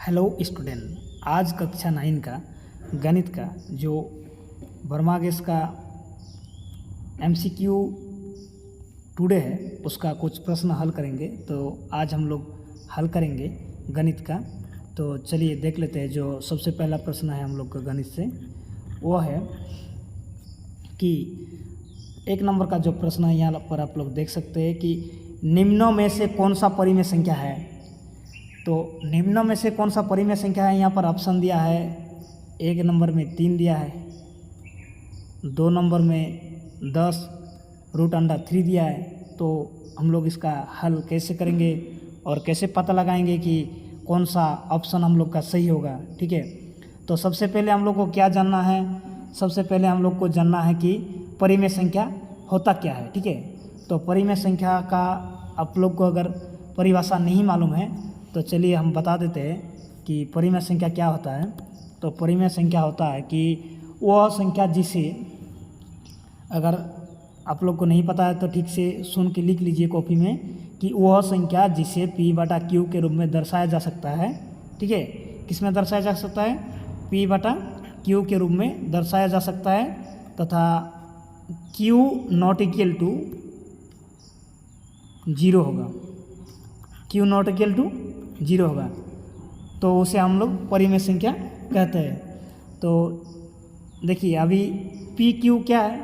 Hello student, आज कक्षा 9 का गणित का जो वर्मा गेस का एमसीक्यू टुडे है उसका कुछ प्रश्न हल करेंगे। तो आज हम लोग हल करेंगे गणित का। तो चलिए देख लेते हैं। जो सबसे पहला प्रश्न है हम लोग का गणित से वो है कि 1 नंबर का जो प्रश्न है यहाँ पर आप लोग देख सकते हैं कि निम्नों में से कौन सा परिमेय संख्या है। तो निम्नों में से कौन सा परिमेय संख्या है, यहाँ पर ऑप्शन दिया है। 1 नंबर में 3 दिया है, 2 नंबर में 10√√3 दिया है। तो हम लोग इसका हल कैसे करेंगे और कैसे पता लगाएंगे कि कौन सा ऑप्शन हम लोग का सही होगा। ठीक है, तो सबसे पहले हम लोग को क्या जानना है, सबसे पहले हम लोग को जानना है कि परिमेय संख्या होता क्या है। ठीक है, तो परिमेय संख्या का आप लोग को अगर परिभाषा नहीं मालूम है तो चलिए हम बता देते हैं कि परिमेय संख्या क्या होता है। तो परिमेय संख्या होता है कि वह संख्या जिसे, अगर आप लोग को नहीं पता है तो ठीक से सुन के लिख लीजिए कॉपी में, कि वह संख्या जिसे P/Q के रूप में दर्शाया जा सकता है। ठीक है, किस में दर्शाया जा सकता है? P/Q के रूप में दर्शाया जा सकता है तथा Q नॉट इक्वल टू 0 होगा। Q नॉट इक्वल टू 0 होगा तो उसे हम लोग परिमेय संख्या कहते हैं। तो देखिए अभी PQ क्या है,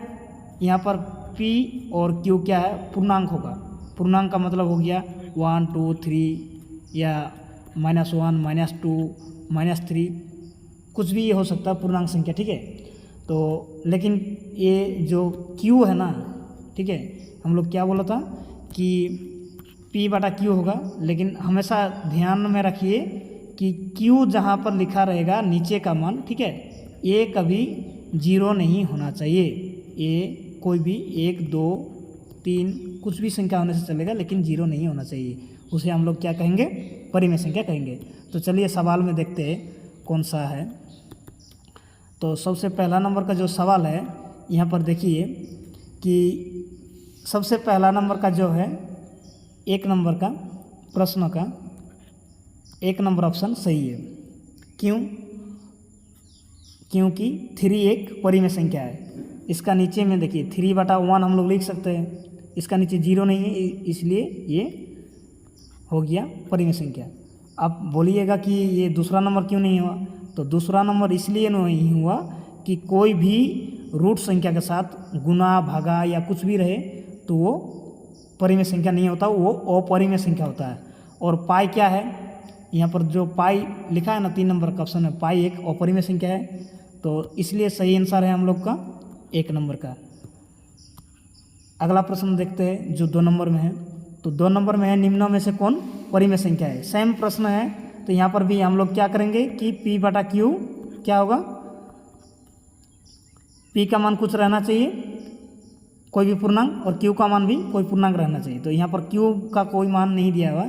यहाँ पर P और Q क्या है, पूर्णांक होगा। पूर्णांक का मतलब हो गया 1 2 3 या -1 -2 -3, कुछ भी ये हो सकता है पूर्णांक संख्या। ठीक है, तो लेकिन ये जो Q है ना, ठीक है, हम लोग क्या बोला था कि P/Q होगा, लेकिन हमेशा ध्यान में रखिए कि Q जहाँ पर लिखा रहेगा नीचे का मान, ठीक है, ये कभी 0 नहीं होना चाहिए। ये कोई भी 1 2 3 कुछ भी संख्या होने से चलेगा, लेकिन 0 नहीं होना चाहिए। उसे हम लोग क्या कहेंगे? परिमेय संख्या कहेंगे। तो चलिए सवाल में देखते हैं कौन सा है। तो सबसे पहला नंबर का जो सवाल है यहाँ पर देखिए कि सबसे पहला नंबर का जो है 1 नंबर का प्रश्न का 1 नंबर ऑप्शन सही है। क्यों? क्योंकि 3 एक परिमेय संख्या है। इसका नीचे में देखिए 3/1 हम लोग लिख सकते हैं, इसका नीचे 0 नहीं है, इसलिए ये हो गया परिमेय संख्या। अब बोलिएगा कि ये दूसरा नंबर क्यों नहीं हुआ? तो दूसरा नंबर इसलिए नहीं हुआ कि कोई भी रूट संख्या के साथ गुना भागा या कुछ भी रहे तो वो परिमेय संख्या नहीं होता, वो अपरिमेय संख्या होता है। और पाई क्या है, यहाँ पर जो पाई लिखा है ना 3 नंबर का ऑप्शन में, पाई एक अपरिमेय संख्या है। तो इसलिए सही आंसर है हम लोग का 1 नंबर का। अगला प्रश्न देखते हैं जो 2 नंबर में है। तो 2 नंबर में है निम्नों में से कौन परिमेय संख्या है। सेम प्रश्न है, तो यहाँ पर भी हम लोग क्या करेंगे कि P/Q क्या होगा, P का मान कुछ रहना चाहिए, कोई भी पूर्णांक, और Q का मान भी कोई पूर्णांक रहना चाहिए। तो यहाँ पर Q का कोई मान नहीं दिया हुआ,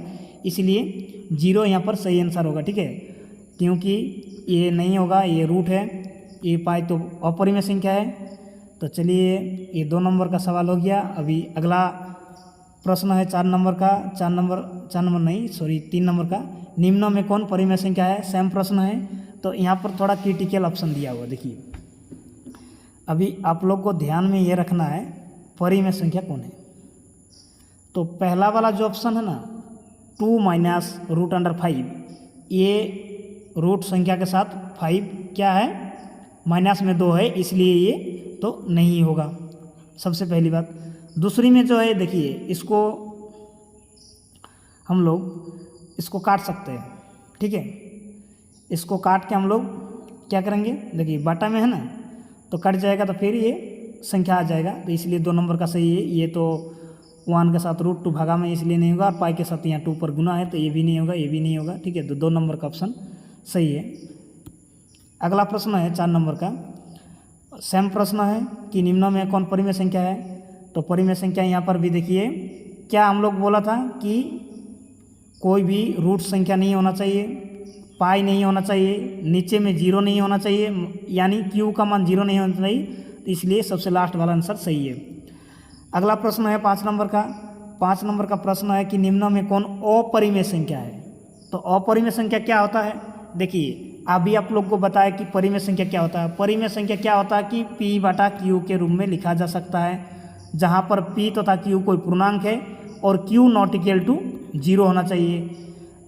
इसलिए 0 यहाँ पर सही आंसर होगा। ठीक है, क्योंकि ये नहीं होगा, ये रूट है, ये पाई तो अपरिमेय संख्या है। तो चलिए ये 2 नंबर का सवाल हो गया। अभी अगला प्रश्न है 4 नंबर का, 3 नंबर का। निम्नों में कौन परिमेय संख्या है, सेम प्रश्न है। तो यहाँ पर थोड़ा क्रिटिकल ऑप्शन दिया हुआ, देखिए अभी आप लोग को ध्यान में ये रखना है परिमेय संख्या कौन है। तो पहला वाला जो ऑप्शन है ना 2 - √5, ये रूट संख्या के साथ 5 क्या है, माइनस में 2 है, इसलिए ये तो नहीं होगा, सबसे पहली बात। दूसरी में जो है देखिए, इसको हम लोग इसको काट सकते हैं। ठीक है, इसको काट के हम लोग क्या करेंगे, देखिए बाटा में है ना, तो कट जाएगा तो फिर ये संख्या आ जाएगा। तो इसलिए 2 नंबर का सही है। ये तो 1 के साथ √2 भागा में इसलिए नहीं होगा, और पाई के साथ यहाँ 2 पर गुना है, तो ये भी नहीं होगा, ये भी नहीं होगा। ठीक है, तो 2 नंबर का ऑप्शन सही है। अगला प्रश्न है 4 नंबर का। सेम प्रश्न है कि निम्नों में कौन परिमेय संख्या है। तो परिमेय संख्या यहाँ पर भी देखिए, क्या हम लोग बोला था कि कोई भी रूट संख्या नहीं होना चाहिए, पाई नहीं होना चाहिए, नीचे में 0 नहीं होना चाहिए, यानी Q का मान 0 नहीं होना चाहिए। तो इसलिए सबसे लास्ट वाला आंसर सही है। अगला प्रश्न है 5 नंबर का। 5 नंबर का प्रश्न है कि निम्नों में कौन अपरिमेय संख्या है। तो अपरिमेय संख्या क्या होता है, देखिए अभी आप लोग को बताया कि परिमेय संख्या क्या होता है। परिमेय संख्या क्या होता है कि P बटा Q के रूप में लिखा जा सकता है, जहाँ पर P तथा Q कोई पूर्णांक है और Q नॉट इक्वल टू 0 होना चाहिए।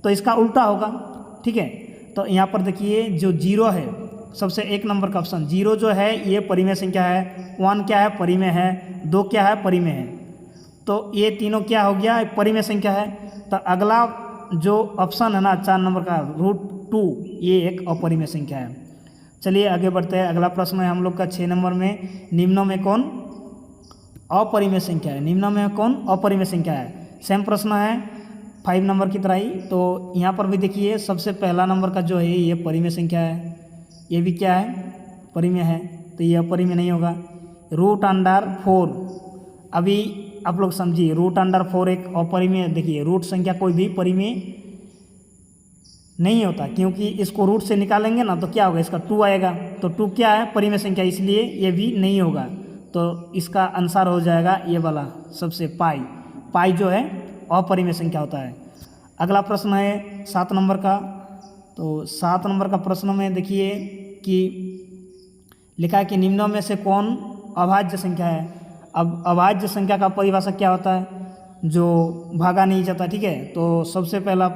तो इसका उल्टा होगा, ठीक है। तो यहाँ पर देखिए जो 0 है, सबसे एक नंबर का ऑप्शन 0 जो है ये परिमेय संख्या है, 1 क्या है परिमेय है, 2 क्या है परिमेय है। तो ये तीनों क्या हो गया परिमेय संख्या है। तो अगला जो ऑप्शन है ना 4 नंबर का √2 ये एक अपरिमेय संख्या है। चलिए आगे बढ़ते हैं। अगला प्रश्न है हम लोग का 6 नंबर में, निम्नों में कौन अपरिमेय संख्या है। निम्नों में कौन अपरिमेय संख्या है। सेम प्रश्न है 5 नंबर की तरह ही। तो यहाँ पर भी देखिए सबसे पहला नंबर का जो है ये परिमेय संख्या है, ये भी क्या है परिमेय है, तो ये अपरिमेय नहीं होगा। √4 अभी आप लोग समझिए, √4 एक अपरिमेय। देखिए रूट संख्या कोई भी परिमेय नहीं होता, क्योंकि इसको रूट से निकालेंगे ना तो क्या होगा इसका 2 आएगा। तो 2 क्या है परिमेय संख्या, इसलिए ये भी नहीं होगा। तो इसका आंसर हो जाएगा ये वाला सबसे पाई जो है अपरिमेय संख्या होता है। अगला प्रश्न है 7 नंबर का। तो 7 नंबर का प्रश्न में देखिए कि लिखा है कि निम्नों में से कौन अभाज्य संख्या है। अब अभाज्य संख्या का परिभाषा क्या होता है, जो भागा नहीं जाता, ठीक है। तो सबसे पहला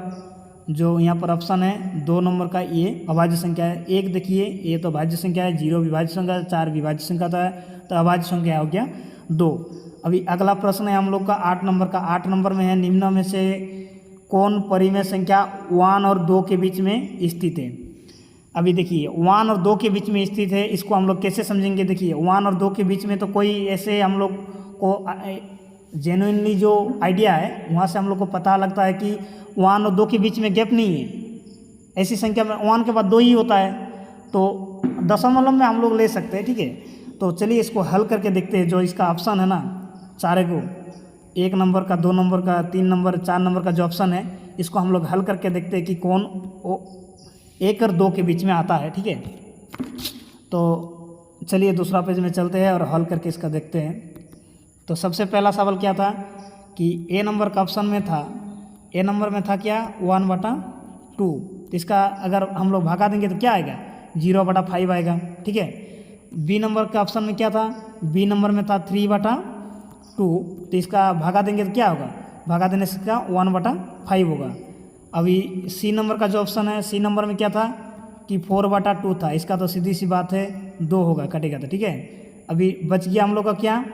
जो यहाँ पर ऑप्शन है 2 नंबर का ये अभाज्य संख्या है। 1 देखिए ये तो भाज्य संख्या है, 0 विभाज्य संख्या है, 4 विभाज्य संख्या है, तो अभाज्य संख्या हो गया 2। अभी अगला प्रश्न है हम लोग का 8 नंबर का। 8 नंबर में है निम्नों में से कौन परिमेय संख्या 1 और 2 के बीच में स्थित है। अभी देखिए 1 और 2 के बीच में स्थित है, इसको हम लोग कैसे समझेंगे। देखिए 1 और 2 के बीच में तो कोई ऐसे हम लोग को जेन्युइनली जो आइडिया है वहाँ से हम लोग को पता लगता है कि 1 और 2 के बीच में गैप नहीं है। ऐसी संख्या में 1 के बाद 2 ही होता है, तो दशमलव में हम लोग ले सकते हैं, ठीक है। तो चलिए इसको हल करके देखते हैं। जो इसका ऑप्शन है ना चारे को, 1 नंबर का, 2 नंबर का, 3 नंबर, 4 नंबर का जो ऑप्शन है, इसको हम लोग हल करके देखते हैं कि कौन 1 और 2 के बीच में आता है, ठीक है। तो चलिए दूसरा पेज में चलते हैं और हल करके इसका देखते हैं। तो सबसे पहला सवाल क्या था कि ए नंबर का ऑप्शन में था, ए नंबर में था क्या 1/2। तो इसका अगर हम लोग भागा देंगे तो क्या आएगा 0/5 आएगा, ठीक है। बी नंबर के ऑप्शन में क्या था, बी नंबर में था 3/2। तो इसका भागा देंगे तो क्या होगा, भागा देने से इसका 1/5 होगा। अभी सी नंबर का जो ऑप्शन है, सी नंबर में क्या था कि 4/2 था, इसका तो सीधी सी बात है 2 होगा, कटेगा तो, ठीक है। अभी बच गया हम लोग का क्या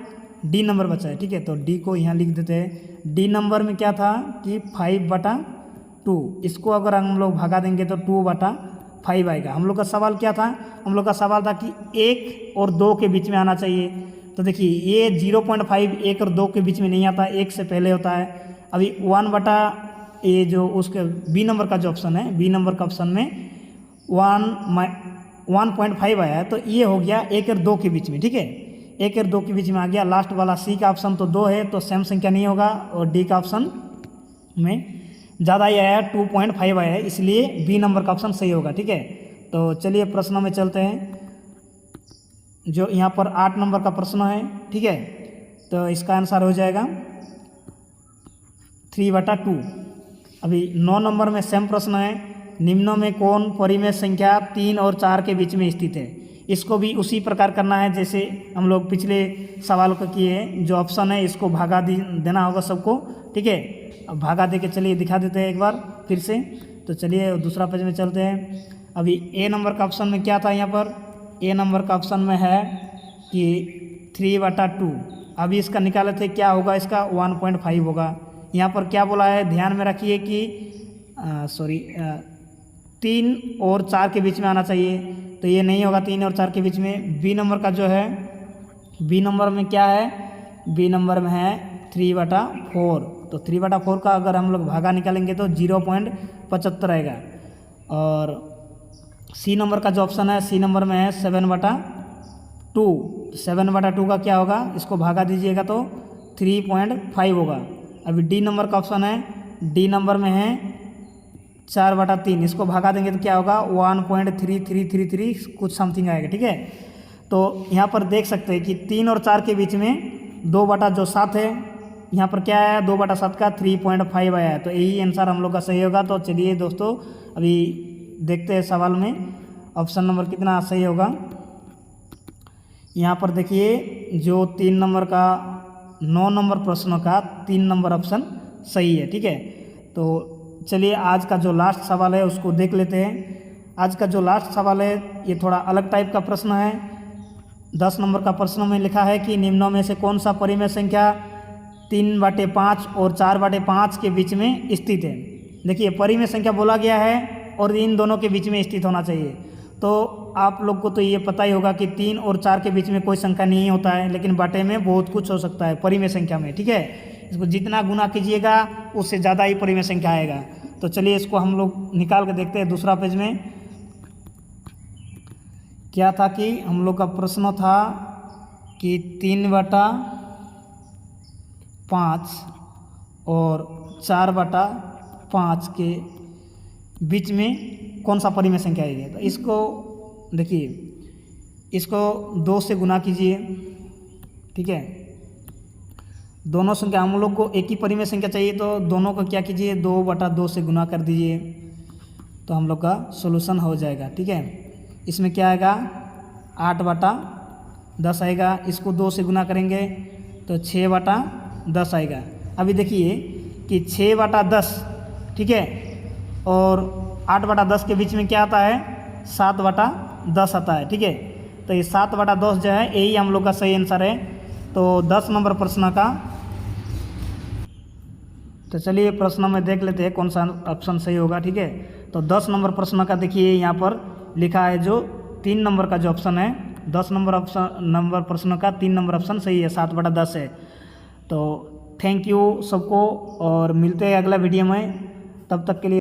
डी नंबर बचा है, ठीक है। तो डी को यहाँ लिख देते हैं। डी नंबर में क्या था कि 5/2, इसको अगर हम लोग भगा देंगे तो 2/5 आएगा। हम लोग का सवाल क्या था, हम लोग का सवाल था कि 1 और 2 के बीच में आना चाहिए। तो देखिए ये 0.5 1 और 2 के बीच में नहीं आता, 1 से पहले होता है। अभी 1 ये जो उसके बी नंबर का जो ऑप्शन है, बी नंबर का ऑप्शन में 1.5 आया है, तो ये हो गया 1 और 2 के बीच में, ठीक है। 1 और 2 के बीच में आ गया। लास्ट वाला सी का ऑप्शन तो 2 है, तो सेम संख्या नहीं होगा। और डी का ऑप्शन में ज़्यादा ही आया है, 2.5 आया है, इसलिए बी नंबर का ऑप्शन सही होगा, ठीक है। तो चलिए प्रश्नों में चलते हैं। जो यहाँ पर 8 नंबर का प्रश्न है, ठीक है। तो इसका आंसर हो जाएगा 3/2। अभी 9 नंबर में सेम प्रश्न है, निम्नों में कौन परिमेय संख्या 3 और 4 के बीच में स्थित है। इसको भी उसी प्रकार करना है जैसे हम लोग पिछले सवाल को किए हैं। जो ऑप्शन है इसको भागा देना होगा सबको, ठीक है। अब भागा दे के चलिए दिखा देते हैं एक बार फिर से। तो चलिए दूसरा पेज में चलते हैं। अभी ए नंबर का ऑप्शन में क्या था, यहाँ पर ए नंबर का ऑप्शन में है कि 3/2। अभी इसका निकाले थे, क्या होगा इसका 1.5 होगा। यहाँ पर क्या बोला है ध्यान में रखिए कि 3 और 4 के बीच में आना चाहिए, तो ये नहीं होगा 3 और 4 के बीच में। बी नंबर का जो है, बी नंबर में क्या है, बी नंबर में है 3/4। तो 3/4 का अगर हम लोग भागा निकालेंगे तो 0.75 आएगा। और सी नंबर का जो ऑप्शन है, सी नंबर में है 7/2। 7/2 का क्या होगा, इसको भागा दीजिएगा तो 3.5 होगा। अभी डी नंबर का ऑप्शन है, डी नंबर में है 4/3, इसको भागा देंगे तो क्या होगा 1.3333 कुछ समथिंग आएगा, ठीक है। तो यहाँ पर देख सकते हैं कि 3 और 4 के बीच में 2/7 है, यहाँ पर क्या है 2/7 का 3.5 आया है, तो यही आंसर हम लोग का सही होगा। तो चलिए दोस्तों अभी देखते हैं सवाल में ऑप्शन नंबर कितना सही होगा। यहाँ पर देखिए जो 3 नंबर का 9 नंबर प्रश्न का 3 नंबर ऑप्शन सही है। ठीक है, तो चलिए आज का जो लास्ट सवाल है उसको देख लेते हैं। आज का जो लास्ट सवाल है ये थोड़ा अलग टाइप का प्रश्न है। 10 नंबर का प्रश्न में लिखा है कि निम्नों में से कौन सा परिमेय संख्या 3/5 और 4/5 के बीच में स्थित है। देखिए परिमेय संख्या बोला गया है और इन दोनों के बीच में स्थित होना चाहिए। तो आप लोग को तो ये पता ही होगा कि 3 और 4 के बीच में कोई संख्या नहीं होता है, लेकिन बटे में बहुत कुछ हो सकता है परिमेय संख्या में। ठीक है, इसको जितना गुना कीजिएगा उससे ज़्यादा ही परिमेय संख्या आएगा। तो चलिए इसको हम लोग निकाल के देखते हैं। दूसरा पेज में क्या था कि हम लोग का प्रश्न था कि 3/5 और 4/5 के बीच में कौन सा परिमेय संख्या आएगी। तो इसको देखिए, इसको 2 से गुना कीजिए। ठीक है, दोनों संख्या हम लोग को एक ही परिमेय संख्या चाहिए, तो दोनों को क्या कीजिए 2/2 से गुना कर दीजिए, तो हम लोग का सॉल्यूशन हो जाएगा। ठीक है, इसमें क्या आएगा 8/10 आएगा। इसको 2 से गुना करेंगे तो 6/10 आएगा। अभी देखिए कि 6/10 ठीक है और 8/10 के बीच में क्या आता है 7/10 आता है। ठीक है, तो ये 7/10 जो है यही हम लोग का सही आंसर है। तो 10 नंबर प्रश्न का, तो चलिए प्रश्न में देख लेते हैं कौन सा ऑप्शन सही होगा। ठीक है, तो 10 नंबर प्रश्न का देखिए यहाँ पर लिखा है जो 3 नंबर का जो ऑप्शन है 10 नंबर प्रश्न का 3 नंबर ऑप्शन सही है, 7/10 है। तो थैंक यू सबको और मिलते हैं अगला वीडियो में, तब तक के लिए।